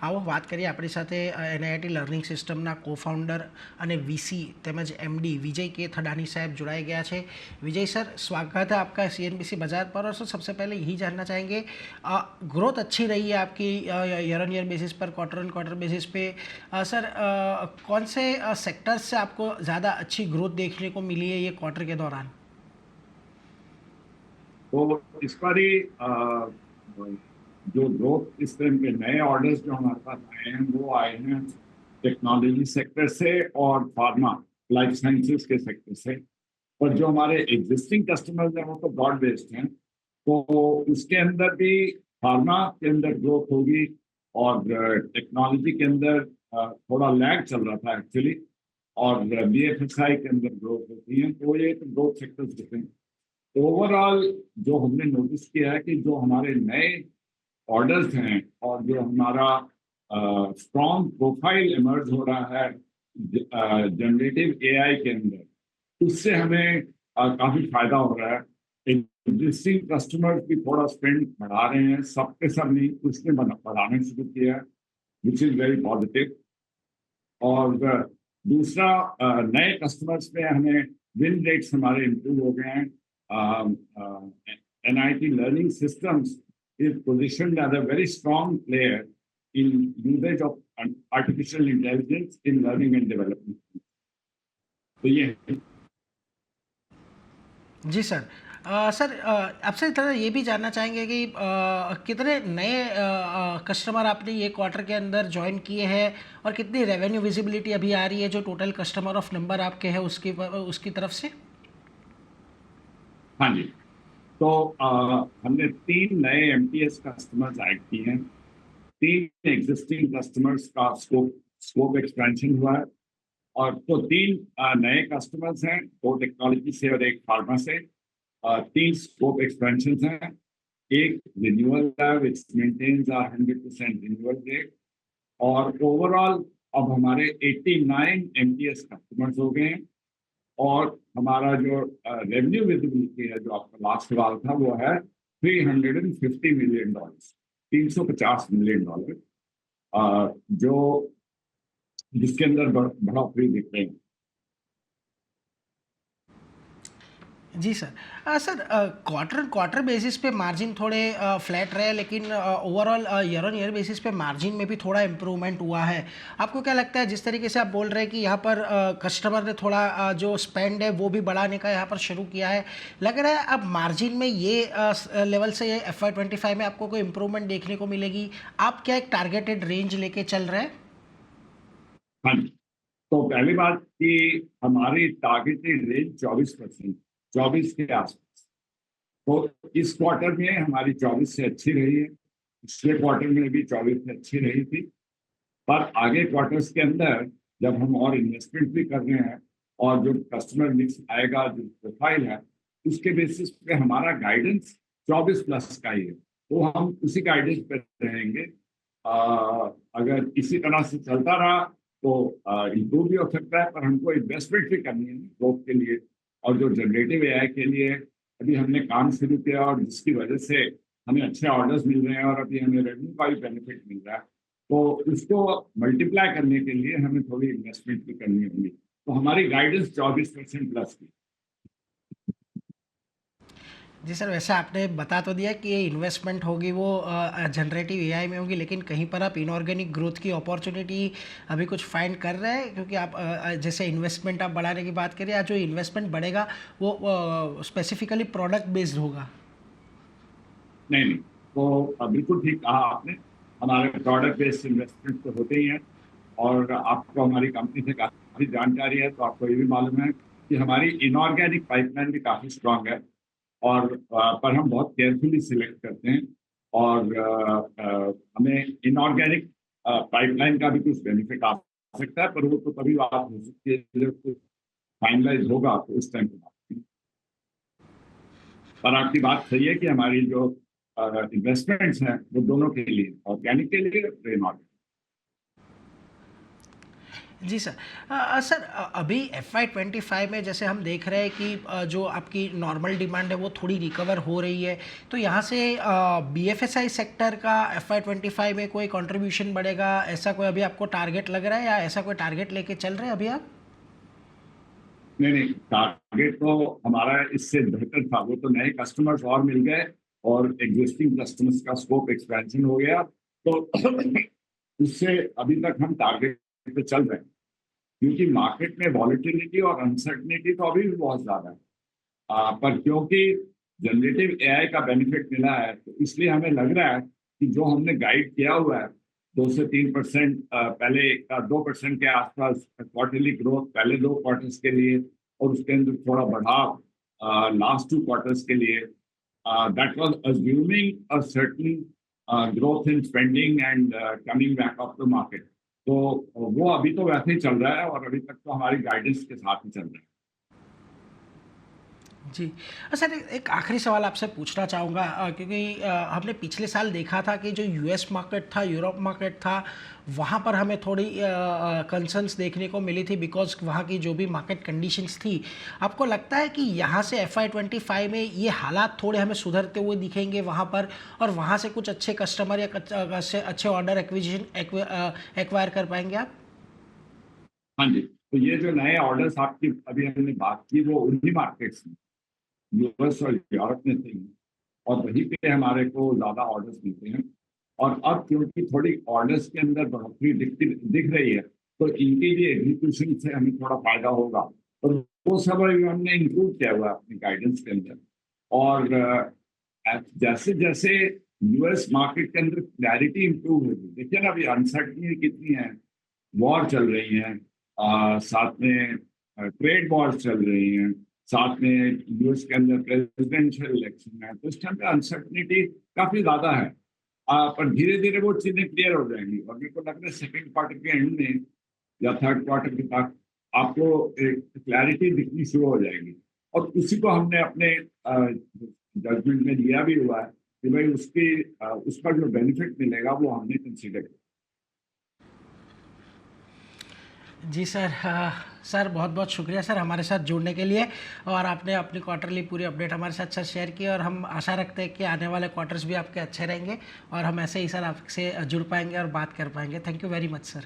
આવો વાત કરીએ આપણી સાથે એનઆઈટી લર્નિંગ સિસ્ટમના કોફાઉન્ડર અને वीसी તેમજ एमडी विजय के थडानी साहब जुड़ाए गया है। विजय सर, स्वागत है आपका सीएनबीसी बाजार पर। और सर सबसे पहले यही जानना चाहेंगे, ग्रोथ अच्छी रही है आपकी ईयर ऑन ईयर बेसिस पर, क्वार्टर ऑन क्वार्टर बेसिस पे। सर कौन से सेक्टर्स से आपको ज़्यादा अच्छी ग्रोथ देखने को मिली है ये क्वार्टर के दौरान? तो इस बार ही जो ग्रोथ इस तरह के नए ऑर्डर्स जो हमारे पास आए हैं वो आए हैं टेक्नोलॉजी सेक्टर से और फार्मा लाइफ साइंसेस के सेक्टर से। और जो हमारे एग्जिस्टिंग कस्टमर्स हैं वो तो ब्रॉड बेस्ड हैं, तो उसके अंदर भी फार्मा के अंदर ग्रोथ होगी और टेक्नोलॉजी के अंदर थोड़ा लैग चल रहा था एक्चुअली, और बीएफएसआई के अंदर ग्रोथ होती है। तो ये तो ग्रोथ सेक्टर्स दिखेंगे। ओवरऑल जो हमने नोटिस किया है कि जो हमारे नए ऑर्डर्स हैं और जो हमारा स्ट्रॉन्ग प्रोफाइल इमर्ज हो रहा है जनरेटिव एआई के अंदर, उससे हमें काफी फायदा हो रहा है। एग्जिस्टिंग कस्टमर्स भी थोड़ा स्पेंड बढ़ा रहे हैं, सबके सब नहीं, उसने बढ़ाने शुरू किया है, विच इज वेरी पॉजिटिव। और दूसरा, नए कस्टमर्स में हमें विन रेट्स हमारे इम्प्रूव हो गए हैं। NIT Learning Systems is positioned as a very strong player in usage of artificial intelligence in learning and development. तो ये जी सर। सर आपसे थोड़ा ये भी जानना चाहेंगे कि कितने नए कस्टमर आपने ये क्वार्टर के अंदर ज्वाइन किए हैं और कितनी रेवेन्यू विजिबिलिटी अभी आ रही है जो टोटल कस्टमर ऑफ नंबर आपके हैं उसकी तरफ से? हाँ जी, तो हमने 3 नए MTS कस्टमर्स ऐड किए हैं। 3 एग्जिस्टिंग कस्टमर्स का स्कोप एक्सपेंशन हुआ है। और तो 3 नए कस्टमर्स हैं, 2 टेक्नोलॉजी से और 1 फार्मा से। 3 स्कोप एक्सपेंशन हैं। एक रिन्यूअल है विच मेंटेन्स 100% रिन्यूअल रेट। और ओवरऑल अब हमारे 89 MTS कस्टमर्स हो गए हैं। और हमारा जो रेवेन्यू विजिबिलिटी है, जो आपका लास्ट सवाल था, वो है $350 मिलियन, $350 मिलियन, जो जिसके अंदर बढ़ोतरी दिख रही है। जी sir. Sir quarter quarter basis पे मार्जिन थोड़े फ्लैट रहे, लेकिन overall year on year basis पे मार्जिन में भी थोड़ा इम्प्रूवमेंट हुआ है। आपको क्या लगता है, जिस तरीके से आप बोल रहे हैं कि यहाँ पर कस्टमर ने थोड़ा जो स्पेंड है वो भी बढ़ाने का यहाँ पर शुरू किया है, लग रहा है अब मार्जिन में ये लेवल से ये FY25 में आपको कोई इम्प्रूवमेंट देखने को मिलेगी? आप क्या एक टारगेटेड रेंज लेके चल रहे हैं? हाँ जी, तो पहली बात कि हमारी टारगेटेड रेंज 24%, 24 के आसपास। तो इस क्वार्टर में हमारी 24 से अच्छी रही है, पिछले क्वार्टर में भी 24 से अच्छी रही थी। पर आगे क्वार्टर्स के अंदर जब हम और इन्वेस्टमेंट भी कर रहे हैं और जो कस्टमर मिक्स आएगा, जो प्रोफाइल है, उसके बेसिस पे हमारा गाइडेंस 24 प्लस का ही है। तो हम उसी गाइडेंस पे रहेंगे। अगर इसी तरह से चलता रहा तो इम्प्रूव भी हो सकता है, पर हमको इन्वेस्टमेंट भी करनी है ग्रोथ के लिए। और जो जनरेटिव एआई के लिए अभी हमने काम शुरू किया और जिसकी वजह से हमें अच्छे ऑर्डर्स मिल रहे हैं और अभी हमें रेवेन्यू का भी बेनिफिट मिल रहा है, तो इसको मल्टीप्लाई करने के लिए हमें थोड़ी इन्वेस्टमेंट भी करनी होगी। तो हमारी गाइडेंस 24% प्लस की। जी सर, वैसे आपने बता तो दिया कि ये इन्वेस्टमेंट होगी वो जनरेटिव एआई में होगी, लेकिन कहीं पर आप इनऑर्गेनिक ग्रोथ की अपॉर्चुनिटी अभी कुछ फाइंड कर रहे हैं? क्योंकि आप जैसे इन्वेस्टमेंट आप बढ़ाने की बात करिए, जो इन्वेस्टमेंट बढ़ेगा वो स्पेसिफिकली प्रोडक्ट बेस्ड होगा। नहीं नहीं, तो बिल्कुल ठीक कहा आपने। हमारे प्रोडक्ट बेस्ड इन्वेस्टमेंट तो होते ही हैं। और आपको हमारी कंपनी से काफ़ी जानकारी है, तो आपको ये भी मालूम है कि हमारी इनऑर्गेनिक पाइपलाइन भी काफ़ी स्ट्रांग है। और पर हम बहुत केयरफुली सिलेक्ट करते हैं। और हमें इनऑर्गेनिक पाइपलाइन का भी कुछ बेनिफिट आ सकता है, पर वो तो कभी बात हो सकती है जब फाइनलाइज होगा, तो उस टाइम पे बात होगी। पर आपकी बात सही है कि हमारी जो इन्वेस्टमेंट्स हैं वो दोनों के लिए, ऑर्गेनिक के लिए और इनऑर्गेनिक। जी सर। सर अभी FY25 में जैसे हम देख रहे हैं कि जो आपकी नॉर्मल डिमांड है वो थोड़ी रिकवर हो रही है, तो यहाँ से BFSI सेक्टर का FY25 में कोई कंट्रीब्यूशन बढ़ेगा, ऐसा कोई अभी आपको टारगेट लग रहा है या ऐसा कोई टारगेट लेके चल रहे हैं अभी आप? नहीं नहीं, टारगेट तो हमारा इससे बेहतर था। वो तो नए कस्टमर्स और मिल गए और एग्जिस्टिंग कस्टमर्स का स्कोप एक्सपेंशन हो गया, तो उससे अभी तक हम टारगेट पे चल रहे हैं। क्योंकि मार्केट में वॉलेटिलिटी और अनसर्टनिटी तो अभी भी बहुत ज्यादा है। पर क्योंकि जनरेटिव एआई का बेनिफिट मिला है, तो इसलिए हमें लग रहा है कि जो हमने गाइड किया हुआ है 2 से 3% पहले का 2% के आसपास क्वार्टरली ग्रोथ पहले 2 क्वार्टर्स के लिए, और उसके अंदर थोड़ा बढ़ाव लास्ट 2 क्वार्टर्स के लिए, that was assuming a certain growth in spending and coming back of the market. तो वो अभी तो वैसे ही चल रहा है और अभी तक तो हमारी गाइडेंस के साथ ही चल रहा है। जी। सर एक आखिरी सवाल आपसे पूछना चाहूँगा, क्योंकि हमने पिछले साल देखा था कि जो यूएस मार्केट था, यूरोप मार्केट था, वहाँ पर हमें थोड़ी कंसर्न्स देखने को मिली थी बिकॉज़ वहाँ की जो भी मार्केट कंडीशंस थी। आपको लगता है कि यहाँ से FY25 में ये हालात थोड़े हमें सुधरते हुए दिखेंगे वहाँ पर, और वहाँ से कुछ अच्छे कस्टमर या अच्छे अच्छे ऑर्डर एक्वायर कर पाएंगे आप? हाँ जी, तो ये जो नए ऑर्डर्स आपकी अभी हमने बात की वो उन्हीं मार्केट्स में, यूएस और यूरोप में थे, और वहीं पे हमारे को ज्यादा ऑर्डर्स मिलते हैं। और अब क्योंकि थोड़ी ऑर्डर्स के अंदर बढ़ोतरी दिख रही है, तो इनके लिए एग्जीक्यूशन से हमें थोड़ा फायदा होगा, और वो सब अभी हमने इंक्लूड किया हुआ है अपने गाइडेंस के अंदर। और जैसे जैसे यूएस मार्केट के अंदर क्लैरिटी इंप्रूव होगी, देखिए ना अभी अनसर्टनिटी कितनी है, वॉर चल रही है, साथ में ट्रेड वॉर चल रही हैं, साथ में यूएस के अंदर प्रेसिडेंशियल इलेक्शन है, तो इस टाइम पे अनसर्टनिटी काफी ज्यादा है। पर धीरे धीरे वो चीजें क्लियर हो जाएंगी, और मेरे को लग रहा है सेकेंड क्वार्टर के एंड में या थर्ड क्वार्टर के तक आपको एक क्लैरिटी दिखनी शुरू हो जाएगी। और उसी को हमने अपने जजमेंट में लिया भी हुआ है कि भाई उसका जो बेनिफिट मिलेगा वो हमने कंसिडर किया। जी सर। सर बहुत बहुत शुक्रिया सर हमारे साथ जुड़ने के लिए, और आपने अपनी क्वार्टरली पूरी अपडेट हमारे साथ सर शेयर की, और हम आशा रखते हैं कि आने वाले क्वार्टर्स भी आपके अच्छे रहेंगे और हम ऐसे ही सर आपसे जुड़ पाएंगे और बात कर पाएंगे। Thank you very much sir.